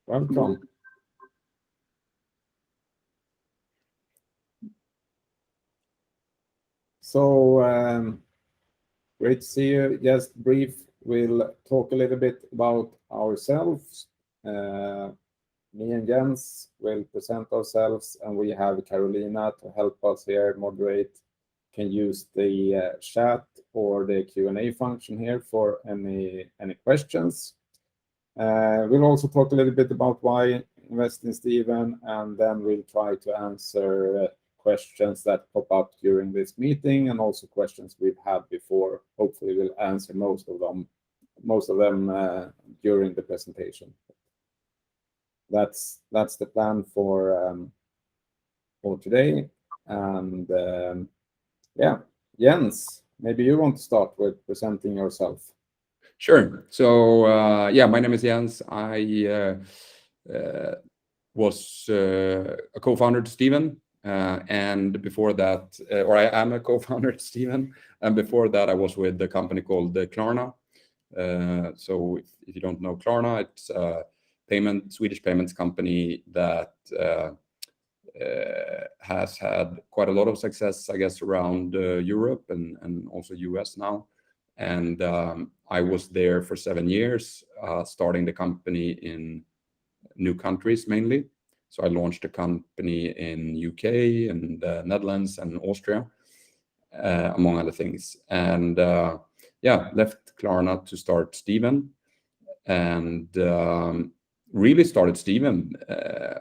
Welcome. So great to see you. Just brief, we'll talk a little bit about ourselves. Me and Jens will present ourselves, and we have Carolina to help us here moderate. Can use the chat or the Q&A function here for any questions. We'll also talk a little bit about why invest in Steven, and then we'll try to answer questions that pop up during this meeting, and also questions we've had before. Hopefully, we'll answer most of them during the presentation. That's the plan for today. And yeah, Jens, maybe you want to start with presenting yourself. Sure. So yeah, my name is Jens. I was a co-founder to Steven, and before that, or I am a co-founder to Steven, and before that I was with a company called Klarna. So if you don't know Klarna, it's a Swedish payments company that has had quite a lot of success, I guess, around Europe and also US now. And I was there for 7 years, starting the company in new countries mainly. So I launched a company in UK and Netherlands and Austria, among other things. And yeah, left Klarna to start Steven, and really started Steven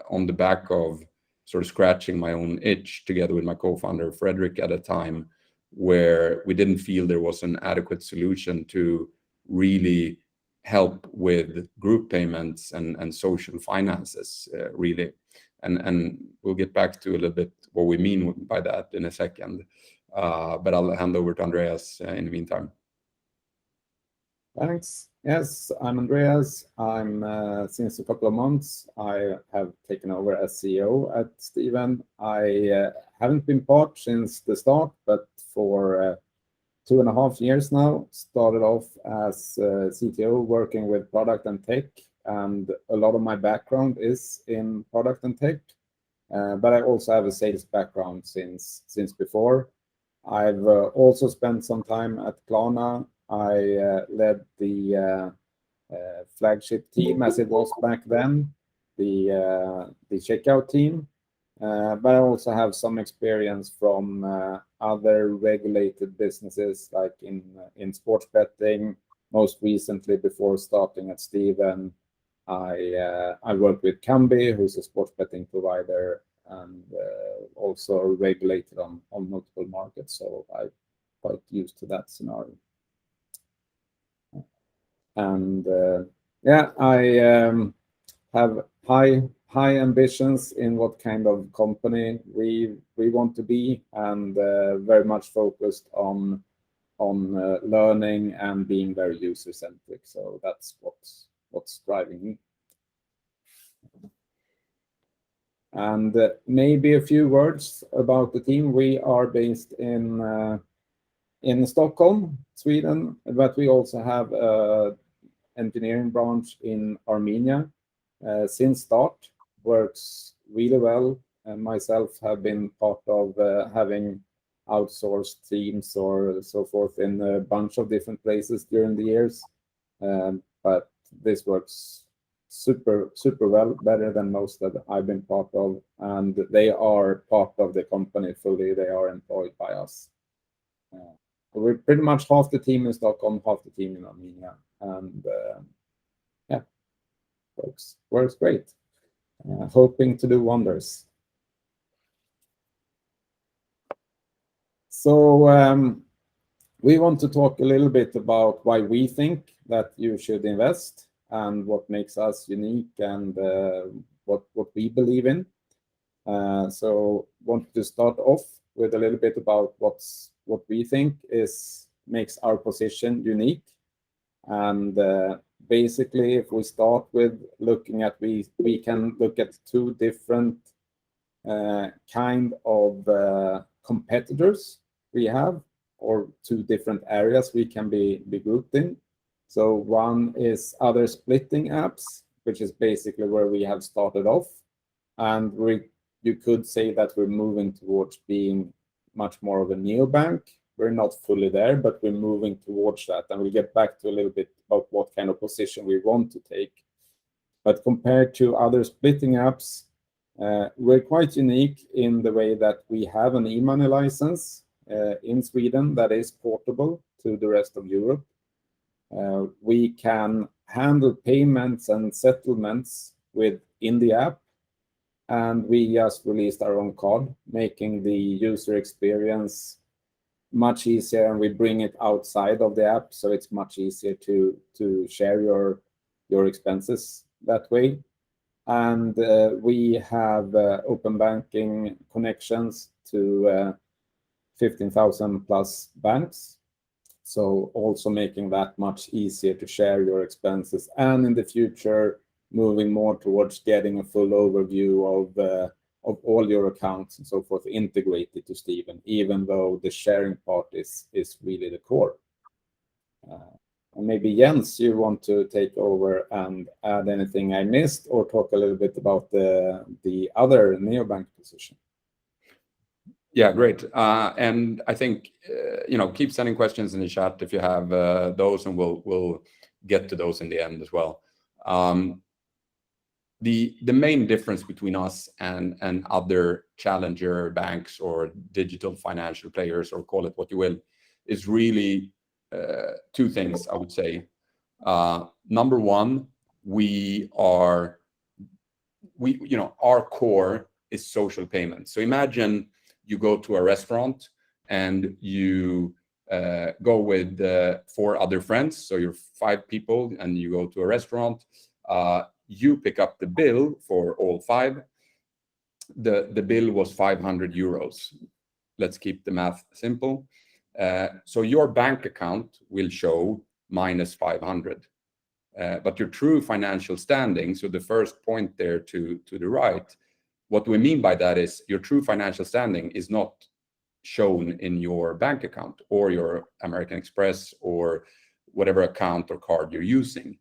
on the back of sort of scratching my own itch together with my co-founder Frederick at a time where we didn't feel there was an adequate solution to really help with group payments and social finances, really. And we'll get back to a little bit what we mean by that in a second. But I'll hand over to Andreas in the meantime. Thanks. Yes, I'm Andreas. I'm since a couple of months, I have taken over as CEO at Steven. I haven't been part since the start, but for 2.5 years now, started off as CTO working with product and tech, and a lot of my background is in product and tech, but I also have a sales background since before. I've also spent some time at Klarna. I led the flagship team, as it was back then, the checkout team. But I also have some experience from other regulated businesses, like in sports betting. Most recently, before starting at Steven, I worked with Kambi, who's a sports betting provider, and also regulated on multiple markets. So I'm quite used to that scenario. And yeah, I have high ambitions in what kind of company we want to be, and very much focused on learning and being very user centric. So that's what's driving me. And maybe a few words about the team. We are based in Stockholm, Sweden, but we also have an engineering branch in Armenia. Since start, works really well, and myself have been part of having outsourced teams or so forth in a bunch of different places during the years, but this works super well, better than most that I've been part of, and they are part of the company fully. They are employed by us. We're pretty much half the team in Stockholm, half the team in Armenia, and yeah, works great. Hoping to do wonders. So we want to talk a little bit about why we think that you should invest and what makes us unique, and what we believe in. So want to start off with a little bit about what we think makes our position unique. And basically, if we start with looking at, we can look at two different kind of competitors we have, or two different areas we can be grouped in. So one is other splitting apps, which is basically where we have started off. And you could say that we're moving towards being much more of a neobank. We're not fully there, but we're moving towards that. And we'll get back to a little bit about what kind of position we want to take. But compared to other splitting apps, we're quite unique in the way that we have an e-money license in Sweden that is portable to the rest of Europe. We can handle payments and settlements within the app, and we just released our own card, making the user experience much easier, and we bring it outside of the app, so it's much easier to share your expenses that way. And we have open banking connections to 15,000 plus banks. So also making that much easier to share your expenses. And in the future, moving more towards getting a full overview of all your accounts and so forth integrated to Steven, even though the sharing part is really the core. And maybe Jens, you want to take over and add anything I missed, or talk a little bit about the other neobank position. Yeah, great. And I think keep sending questions in the chat if you have those, and we'll get to those in the end as well. The main difference between us and other challenger banks or digital financial players, or call it what you will, is really two things, I would say. Number one, our core is social payments. So imagine you go to a restaurant and you go with 4 other friends. So you're 5 people and you go to a restaurant. You pick up the bill for all 5. The bill was 500 euros. Let's keep the math simple. So your bank account will show minus 500. But your true financial standing, so the first point there to the right, what we mean by that is your true financial standing is not shown in your bank account or your American Express or whatever account or card you're using.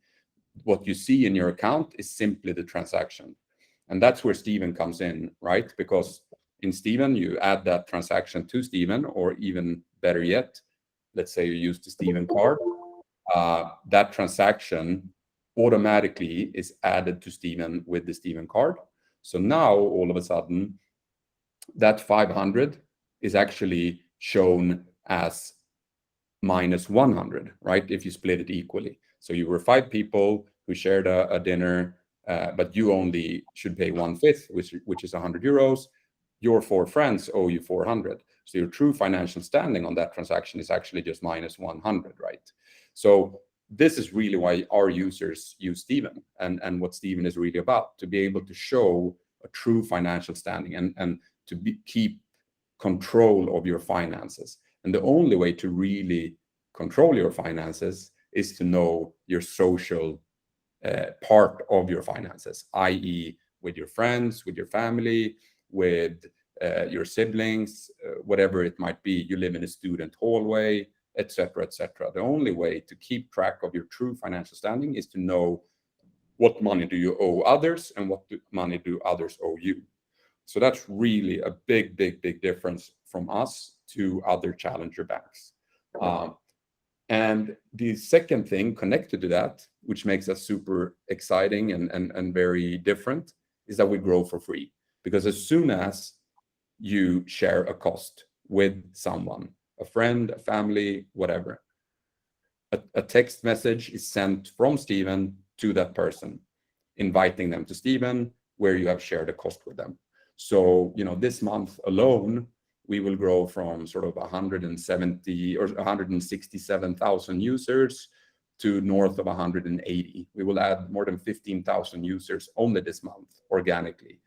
What you see in your account is simply the transaction. And that's where Steven comes in, right? Because in Steven, you add that transaction to Steven, or even better yet, let's say you use the Steven card. That transaction automatically is added to Steven with the Steven card. So now, all of a sudden, that 500 is actually shown as minus 100, right? If you split it equally. So you were 5 people who shared a dinner, but you only should pay 1/5, which is 100 euros. Your 4 friends owe you 400. So your true financial standing on that transaction is actually just minus 100, right? So this is really why our users use Steven, and what Steven is really about, to be able to show a true financial standing and to keep control of your finances. And the only way to really control your finances is to know your social part of your finances, i.e. with your friends, with your family, with your siblings, whatever it might be. You live in a student hallway, etc., etc. The only way to keep track of your true financial standing is to know what money do you owe others and what money do others owe you. So that's really a big, big, big difference from us to other challenger banks. And the second thing connected to that, which makes us super exciting and very different, is that we grow for free. Because as soon as you share a cost with someone, a friend, a family, whatever, a text message is sent from Steven to that person, inviting them to Steven, where you have shared a cost with them. So, this month alone, we will grow from sort of 170 or 167,000 users to north of 180. We will add more than 15,000 users only this month organically.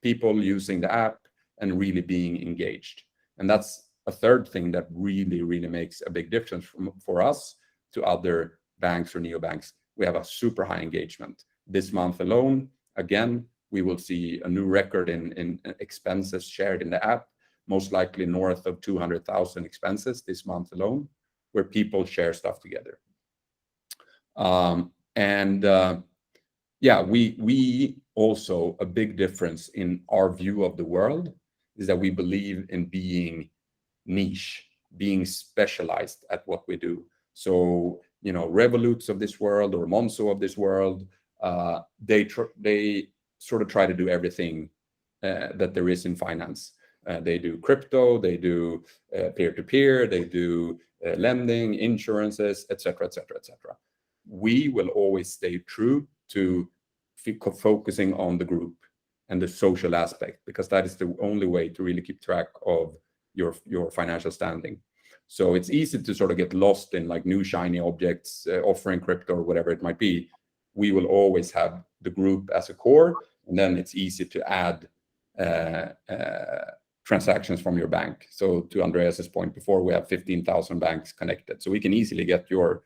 People using the app and really being engaged. And that's a third thing that really, really makes a big difference for us to other banks or neobanks. We have a super high engagement. This month alone, again, we will see a new record in expenses shared in the app, most likely north of 200,000 expenses this month alone, where people share stuff together. And Yeah, we also, a big difference in our view of the world is that we believe in being niche, being specialized at what we do. So, you know, Revoluts of this world or Monzo of this world, they sort of try to do everything that there is in finance. They do crypto, they do peer-to-peer, they do lending, insurances, etc., etc., etc. We will always stay true to focusing on the group and the social aspect, because that is the only way to really keep track of your financial standing. So it's easy to sort of get lost in like new shiny objects, offering crypto or whatever it might be. We will always have the group as a core, and then it's easy to add transactions from your bank. So to Andreas's point before, we have 15,000 banks connected, so we can easily get your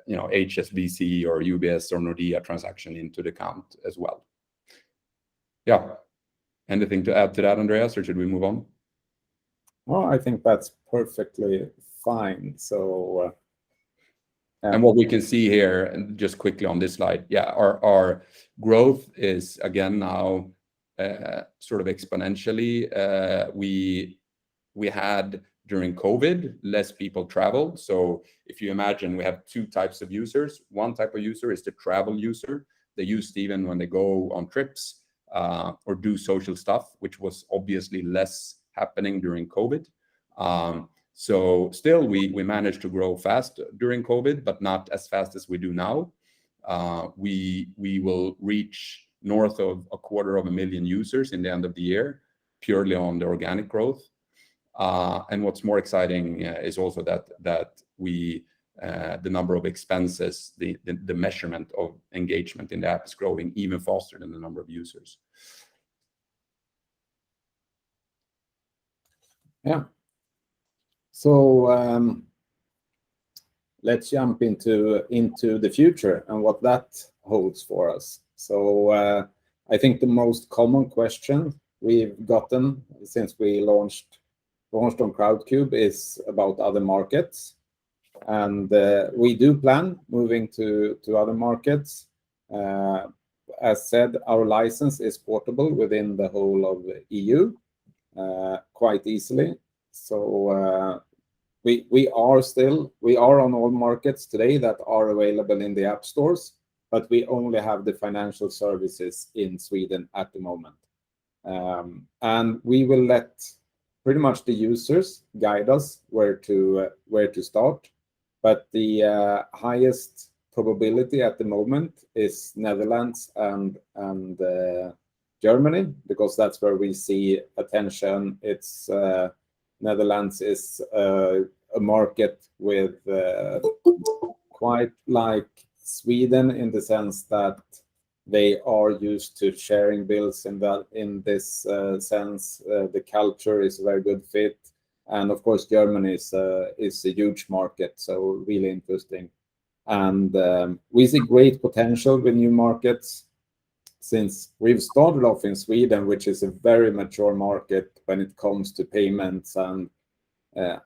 you know, HSBC or UBS or Nordea transaction into the account as well. Yeah. Anything to add to that, Andreas, or should we move on? Well, I think that's perfectly fine. So, and what we can see here, and just quickly on this slide, yeah, our growth is again now sort of exponentially. We had during COVID less people traveled. So if you imagine, we have two types of users. One type of user is the travel user. They use Steven when they go on trips or do social stuff, which was obviously less happening during COVID. So still, we managed to grow fast during COVID, but not as fast as we do now. We will reach north of 250,000 users in the end of the year, purely on the organic growth. And what's more exciting is also that we the number of expenses, the measurement of engagement in the app is growing even faster than the number of users. Yeah. So let's jump into the future and what that holds for us. So I think the most common question we've gotten since we launched on Crowdcube is about other markets, and we do plan moving to other markets. As said, our license is portable within the whole of the EU quite easily. So we are on all markets today that are available in the app stores, but we only have the financial services in Sweden at the moment. And we will let pretty much the users guide us where to start. But the highest probability at the moment is Netherlands and Germany, because that's where we see attention. It's Netherlands is a market with quite like Sweden in the sense that they are used to sharing bills in this sense. The culture is a very good fit, and of course Germany is a huge market, so really interesting. And we see great potential with new markets, since we've started off in Sweden, which is a very mature market when it comes to payments and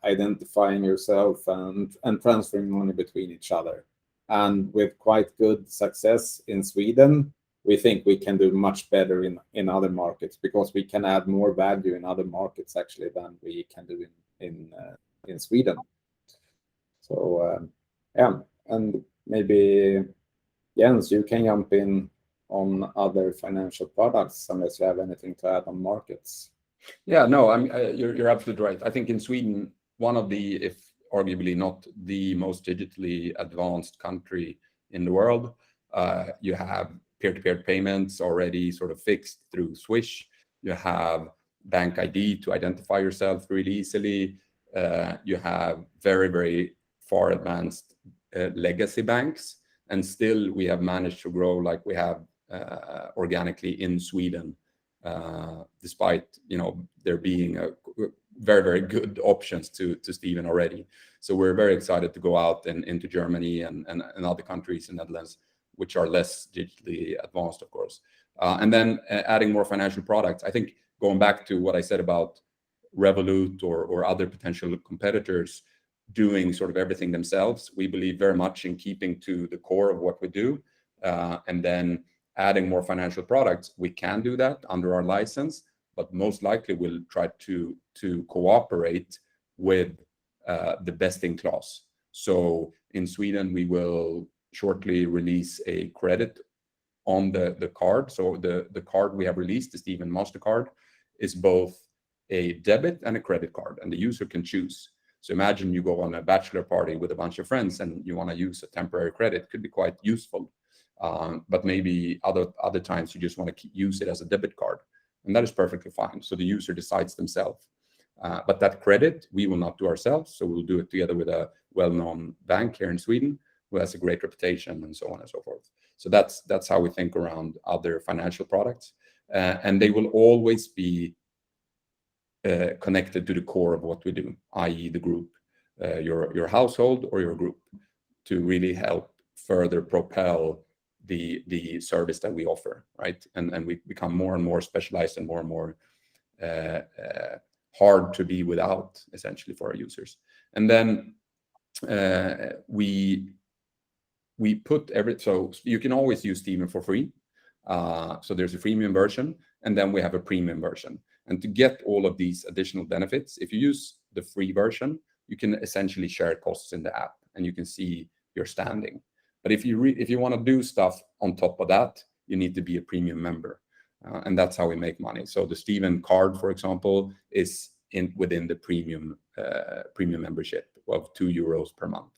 identifying yourself and transferring money between each other. And with quite good success in Sweden, we think we can do much better in other markets, because we can add more value in other markets actually than we can do in Sweden. So yeah, and maybe Jens, you can jump in on other financial products unless you have anything to add on markets. Yeah, no, you're absolutely right. I think in Sweden, one of the, if arguably not the most digitally advanced country in the world, you have peer-to-peer payments already sort of fixed through Swish. You have bank ID to identify yourself really easily. You have very, very far advanced legacy banks, and still we have managed to grow like we have organically in Sweden, despite there being a very, very good options to Steven already. So we're very excited to go out into Germany and other countries in Netherlands, which are less digitally advanced, of course. And then adding more financial products. I think going back to what I said about Revolut or other potential competitors doing sort of everything themselves, we believe very much in keeping to the core of what we do. and then adding more financial products, we can do that under our license, but most likely we'll try to cooperate with the best in class. So in Sweden, we will shortly release a credit on the card. So the card we have released, the Steven MasterCard, is both a debit and a credit card, and the user can choose. So imagine you go on a bachelor party with a bunch of friends and you want to use a temporary credit. Could be quite useful. But maybe other times you just want to use it as a debit card, and that is perfectly fine. So the user decides themselves. But that credit we will not do ourselves. So we'll do it together with a well-known bank here in Sweden who has a great reputation, and so on and so forth. So that's how we think around other financial products, and they will always be connected to the core of what we do, i.e. the group, your household or your group, to really help further propel the service that we offer, right? And we become more and more specialized and more hard to be without, essentially, for our users. And then we put so you can always use Steven for free. So there's a freemium version, and then we have a premium version. And to get all of these additional benefits, if you use the free version, you can essentially share costs in the app, and you can see your standing. But if you want to do stuff on top of that, you need to be a premium member, and that's how we make money. So the Steven card, for example, is within the premium membership of €2 per month,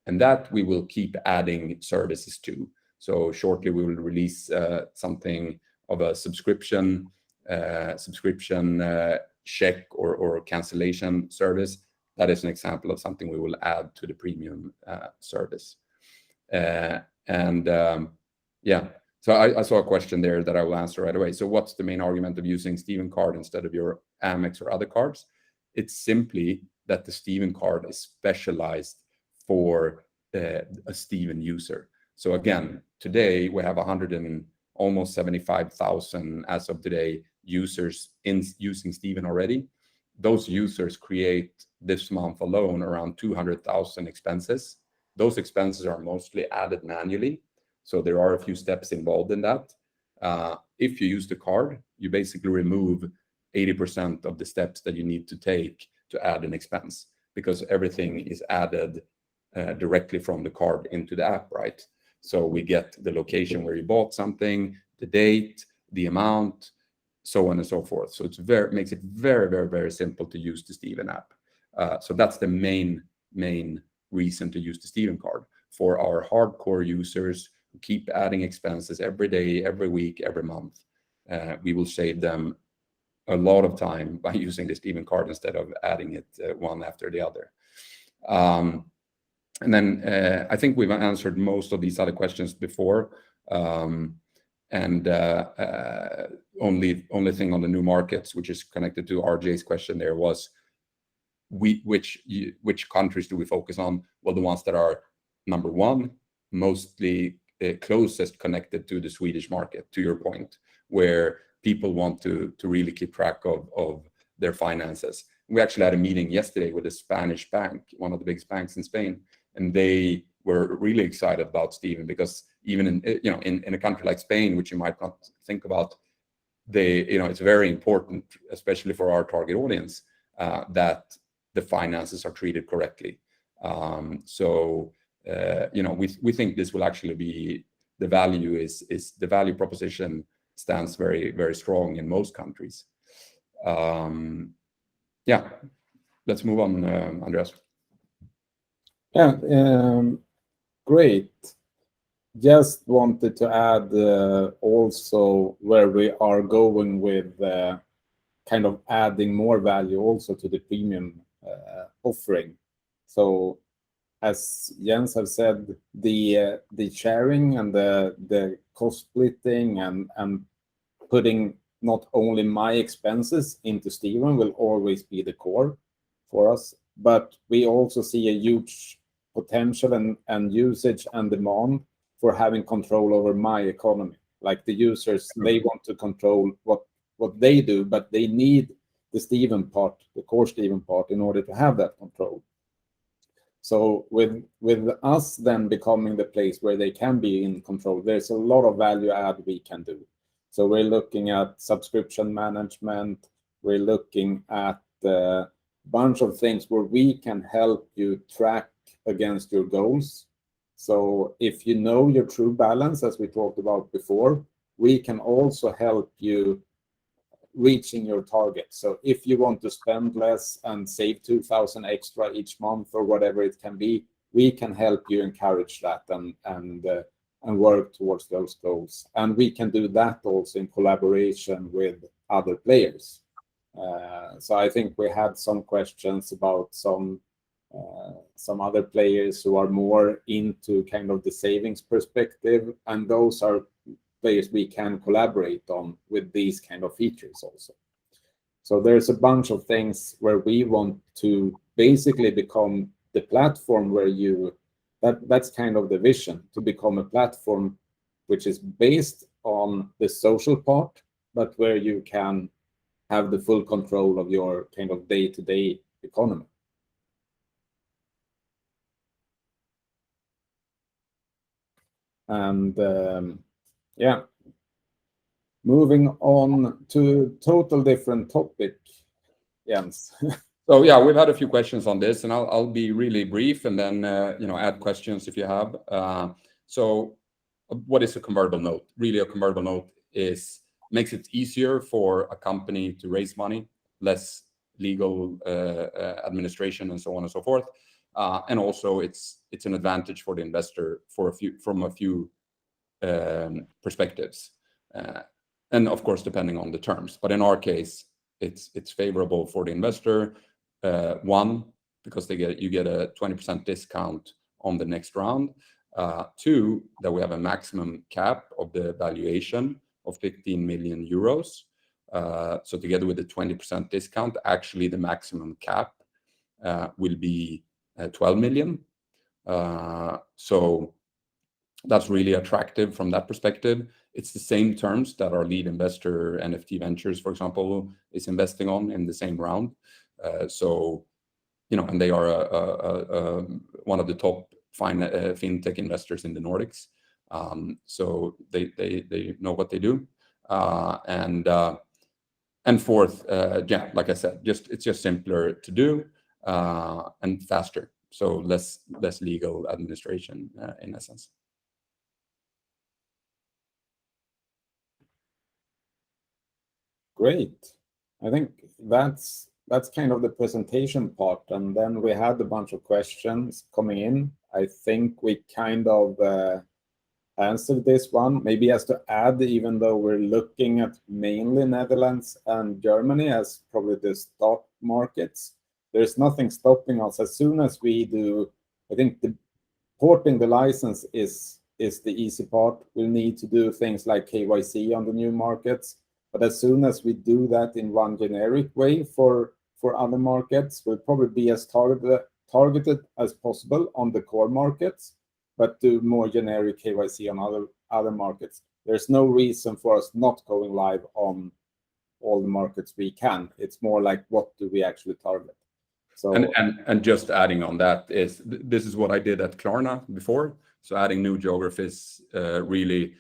and that we will keep adding services to. So shortly we will release something of a subscription check or cancellation service. That is an example of something we will add to the premium service. So I saw a question there that I will answer right away. So what's the main argument of using Steven card instead of your Amex or other cards? It's simply that the Steven card is specialized for a Steven user. So again, today we have almost 75,000 as of today users using Steven already. Those users create this month alone around 200,000 expenses. Those expenses are mostly added manually, so there are a few steps involved in that. If you use the card, you basically remove 80% of the steps that you need to take to add an expense, because everything is added directly from the card into the app, right? So we get the location where you bought something, the date, the amount, so on and so forth. So makes it very, very, very simple to use the Steven app. So that's the main reason to use the Steven card. For our hardcore users who keep adding expenses every day, every week, every month, we will save them a lot of time by using the Steven card instead of adding it one after the other. And then I think we've answered most of these other questions before. Only thing on the new markets, which is connected to RJ's question there, was which countries do we focus on? Well, the ones that are number one, mostly closest connected to the Swedish market, to your point, where people want to really keep track of their finances. We actually had a meeting yesterday with a Spanish bank, one of the biggest banks in Spain, and they were really excited about Steven, because even in a country like Spain, which you might not think about, it's very important, especially for our target audience, that the finances are treated correctly. We think this will actually be the value proposition stands very, very strong in most countries. Let's move on, Andreas. Great. Just wanted to add also where we are going with kind of adding more value also to the premium offering. So as Jens have said, the sharing and the cost splitting and putting not only my expenses into Steven will always be the core for us, but we also see a huge potential and usage and demand for having control over my economy. Like the users, they want to control what they do, but they need the Steven part, the core Steven part, in order to have that control. So with us then becoming the place where they can be in control, there's a lot of value add we can do. So we're looking at subscription management. We're looking at a bunch of things where we can help you track against your goals. So if you know your true balance, as we talked about before, we can also help you reaching your target. So if you want to spend less and save 2,000 extra each month or whatever it can be, we can help you encourage that and work towards those goals. And we can do that also in collaboration with other players. So I think we had some questions about some other players who are more into kind of the savings perspective, and those are players we can collaborate on with these kind of features also. So there's a bunch of things where we want to basically become the platform where that's kind of the vision, to become a platform which is based on the social part, but where you can have the full control of your kind of day-to-day economy. And yeah, moving on to total different topic, Jens. So yeah, we've had a few questions on this, and I'll be really brief, and then add questions if you have. So, what is a convertible note? Really, a convertible note makes it easier for a company to raise money, less legal administration, and so on and so forth. And also, it's an advantage for the investor from a few perspectives, and of course, depending on the terms. But in our case, it's favorable for the investor. One, because you get a 20% discount on the next round. Two, that we have a maximum cap of the valuation of 15 million euros. So together with the 20% discount, actually the maximum cap will be 12 million. So that's really attractive from that perspective. It's the same terms that our lead investor, NFT Ventures, for example, is investing on in the same round. So, and they are one of the top fintech investors in the Nordics. So they know what they do. And fourth, yeah, like I said, it's just simpler to do and faster. So less legal administration in essence. Great. I think that's kind of the presentation part, and then we had a bunch of questions coming in. I think we kind of answered this one. Maybe has to add, even though we're looking at mainly Netherlands and Germany as probably the start markets, there's nothing stopping us as soon as we do. I think the porting the license is the easy part. We'll need to do things like KYC on the new markets. But as soon as we do that in one generic way for other markets, we'll probably be as targeted as possible on the core markets, but do more generic KYC on other markets. There's no reason for us not going live on all the markets we can. It's more like, what do we actually target? So and just adding on that this is what I did at Klarna before. So adding new geographies, really,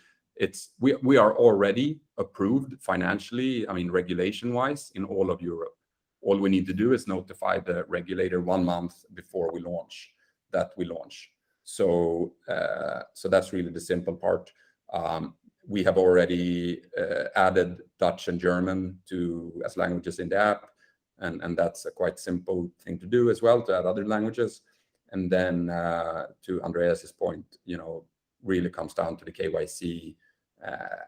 we are already approved financially, I mean, regulation-wise, in all of Europe. All we need to do is notify the regulator 1 month before we launch. So that's really the simple part. We have already added Dutch and German as languages in the app, and that's a quite simple thing to do as well, to add other languages. And then to Andreas's point, really comes down to the KYC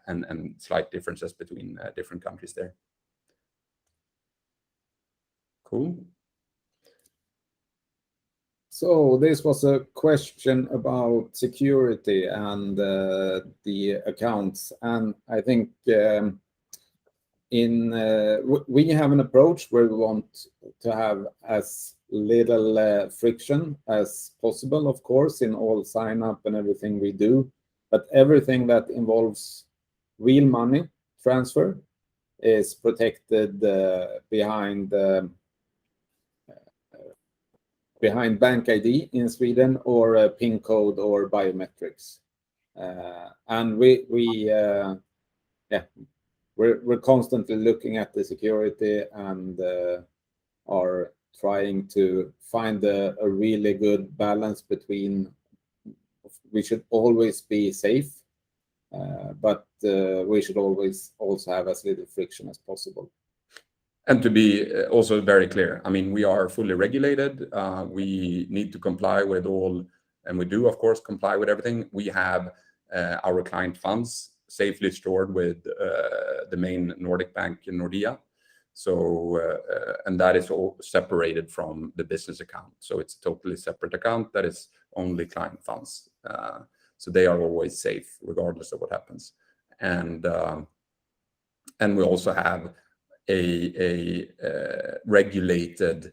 and slight differences between different countries there. Cool. So this was a question about security and the accounts, and I think we have an approach where we want to have as little friction as possible, of course, in all sign up and everything we do. But everything that involves real money transfer is protected behind behind bank ID in Sweden or a PIN code or biometrics. And we're constantly looking at the security and are trying to find a really good balance between. We should always be safe, but we should always also have as little friction as possible. And to be also very clear, I mean, we are fully regulated. We need to comply with all, and we do, of course, comply with everything. We have our client funds safely stored with the main Nordic bank in Nordea. So, and that is all separated from the business account. So it's a totally separate account that is only client funds. So they are always safe regardless of what happens. And we also have a regulated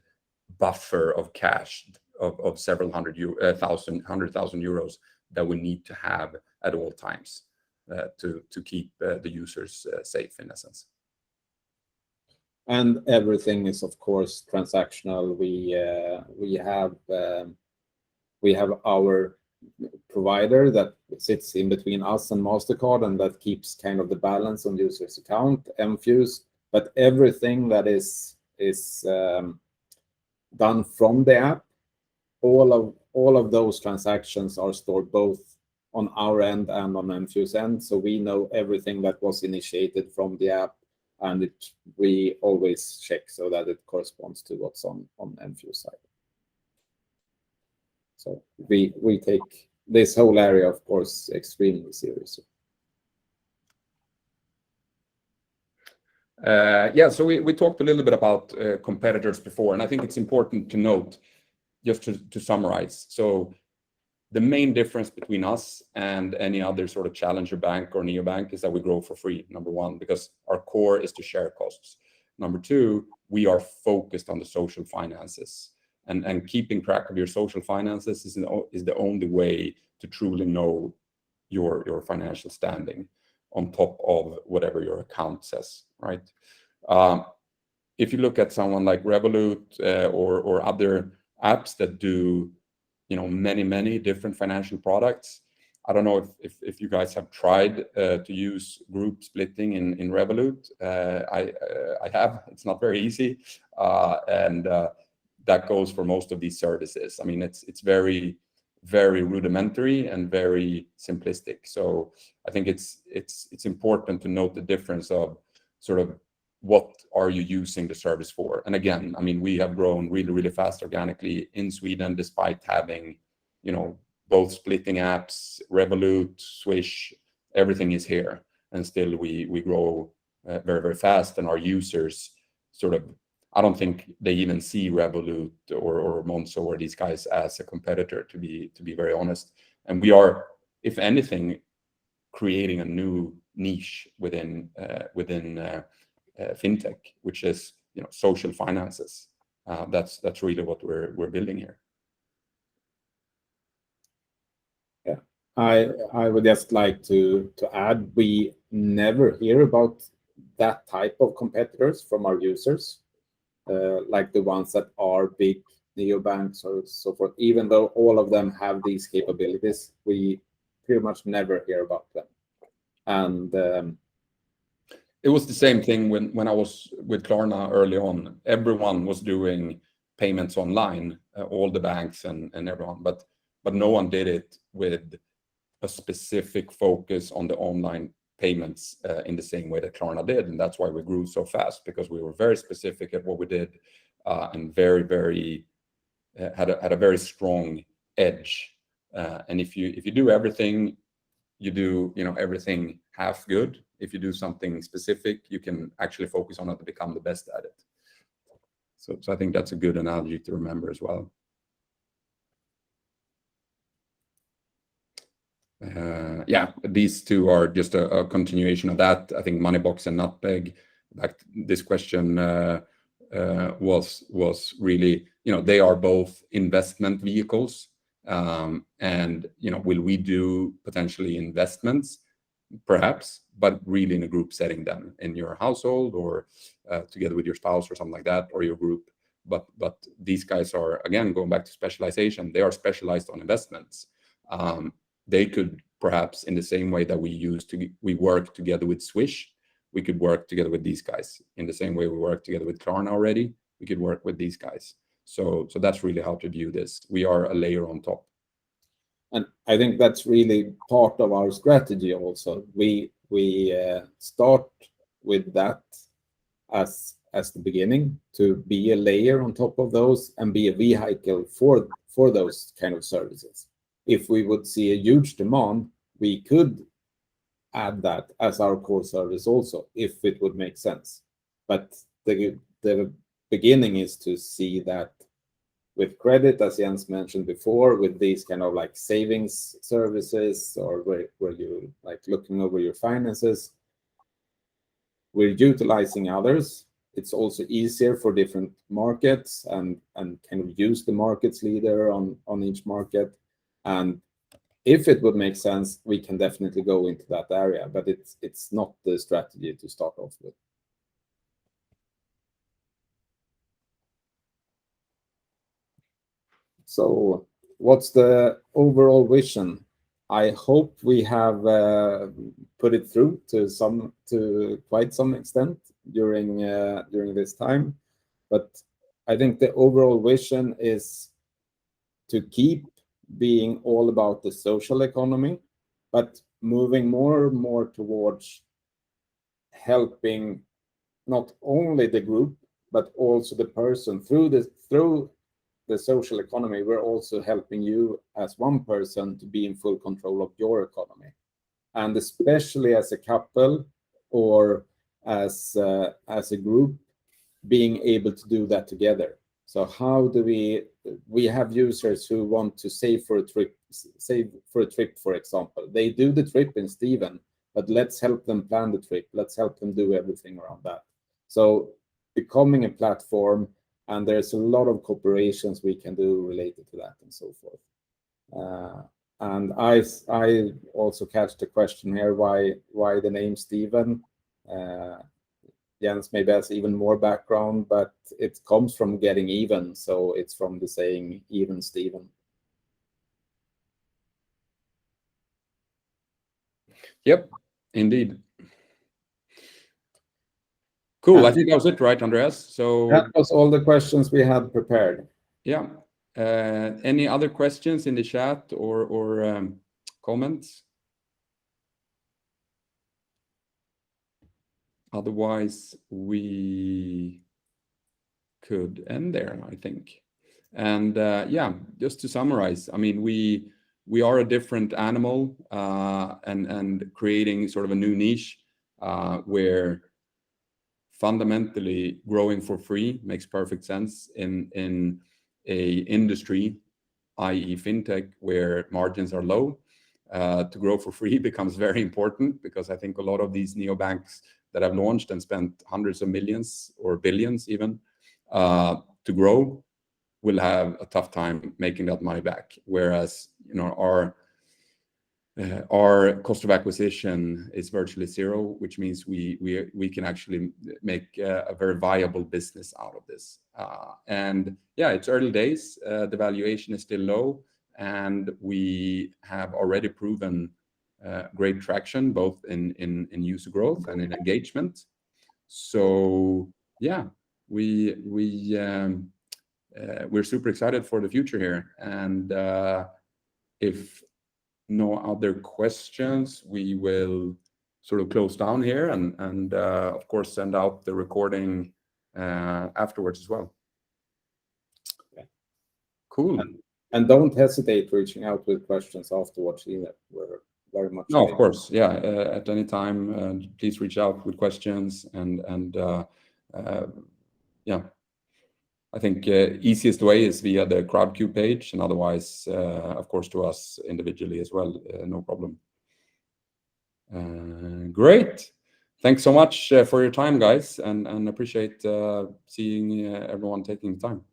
buffer of cash of several hundred thousand euros that we need to have at all times to keep the users safe, in essence. And everything is, of course, transactional. We have our provider that sits in between us and MasterCard, and that keeps kind of the balance on user's account, MFuse. But everything that is done from the app, all of those transactions are stored both on our end and on MFuse end. So we know everything that was initiated from the app, and we always check so that it corresponds to what's on MFuse side. So we take this whole area, of course, extremely seriously. So we talked a little bit about competitors before, and I think it's important to note, just to summarize. So the main difference between us and any other sort of challenger bank or neobank is that we grow for free, number one, because our core is to share costs. Number two, we are focused on the social finances. And keeping track of your social finances is the only way to truly know your financial standing, on top of whatever your account says, right? If you look at someone like Revolut or other apps that do, many different financial products, I don't know if you guys have tried to use group splitting in Revolut. I have. It's not very easy, and that goes for most of these services. I mean, it's very, very rudimentary and very simplistic. So I think it's important to note the difference of sort of what are you using the service for. And again, I mean, we have grown really, really fast organically in Sweden, despite having, both splitting apps, Revolut, Swish, everything is here, and still we grow very, very fast. And our users sort of, I don't think they even see Revolut or Monzo or these guys as a competitor, to be very honest. And we are, if anything, creating a new niche within fintech, which is social finances. That's really what we're building here. Yeah, I would just like to add, we never hear about that type of competitors from our users. Like the ones that are big neobanks or so forth, even though all of them have these capabilities, we pretty much never hear about them. And it was the same thing when I was with Klarna early on. Everyone was doing payments online, all the banks and everyone, but no one did it with a specific focus on the online payments in the same way that Klarna did. And that's why we grew so fast, because we were very specific at what we did, and very, very had a very strong edge. And if you do everything, you do everything half good. If you do something specific, you can actually focus on it to become the best at it. So I think that's a good analogy to remember as well. These two are just a continuation of that. I think Moneybox and Nutmeg, like this question was really, they are both investment vehicles, and will we do potentially investments, perhaps, but really in a group setting, then in your household or together with your spouse or something like that, or your group. but these guys are, again, going back to specialization, they are specialized on investments. They could perhaps, in the same way that we work together with Swish, we could work together with these guys. In the same way we work together with Klarna already, we could work with these guys. So that's really how to view this. We are a layer on top. And I think that's really part of our strategy also. We start with that as the beginning, to be a layer on top of those and be a vehicle for those kind of services. If we would see a huge demand, we could add that as our core service also, if it would make sense. But the beginning is to see that with credit, as Jens mentioned before, with these kind of like savings services, or where you like looking over your finances, we're utilizing others. It's also easier for different markets and kind of use the markets leader on each market. And if it would make sense, we can definitely go into that area, but it's not the strategy to start off with. So what's the overall vision? I hope we have put it through to quite some extent during this time, but I think the overall vision is to keep being all about the social economy, but moving more and more towards helping not only the group but also the person through the social economy. We're also helping you as one person to be in full control of your economy, and especially as a couple or as a group, being able to do that together. So how do we have users who want to save for a trip, for example. They do the trip in Steven, but let's help them plan the trip. Let's help them do everything around that. So becoming a platform, and there's a lot of cooperations we can do related to that and so forth. And I also catch the question here, why the name Steven? Jens maybe has even more background, but it comes from getting even. So it's from the saying, even Steven. Yep, indeed. Cool. I think that was it, right, Andreas? So that was all the questions we had prepared. Yeah. Any other questions in the chat or comments? Otherwise, we could end there, I think. And yeah, just to summarize, I mean, we are a different animal, and creating sort of a new niche where fundamentally growing for free makes perfect sense in a industry, i.e. fintech, where margins are low. To grow for free becomes very important, because I think a lot of these neobanks that have launched and spent hundreds of millions or billions even to grow will have a tough time making that money back. Whereas, you know, our cost of acquisition is virtually zero, which means we can actually make a very viable business out of this. And yeah, it's early days. The valuation is still low, and we have already proven great traction both in user growth and in engagement. So yeah, we're super excited for the future here. And if no other questions, we will sort of close down here and of course send out the recording afterwards as well. Okay. Cool. And don't hesitate reaching out with questions afterwards either. We're very much of course, yeah. At any time, please reach out with questions, and yeah, I think easiest way is via the Crowdcube page, and otherwise, of course, to us individually as well, no problem. Great. Thanks so much for your time, guys, and appreciate seeing everyone taking the time.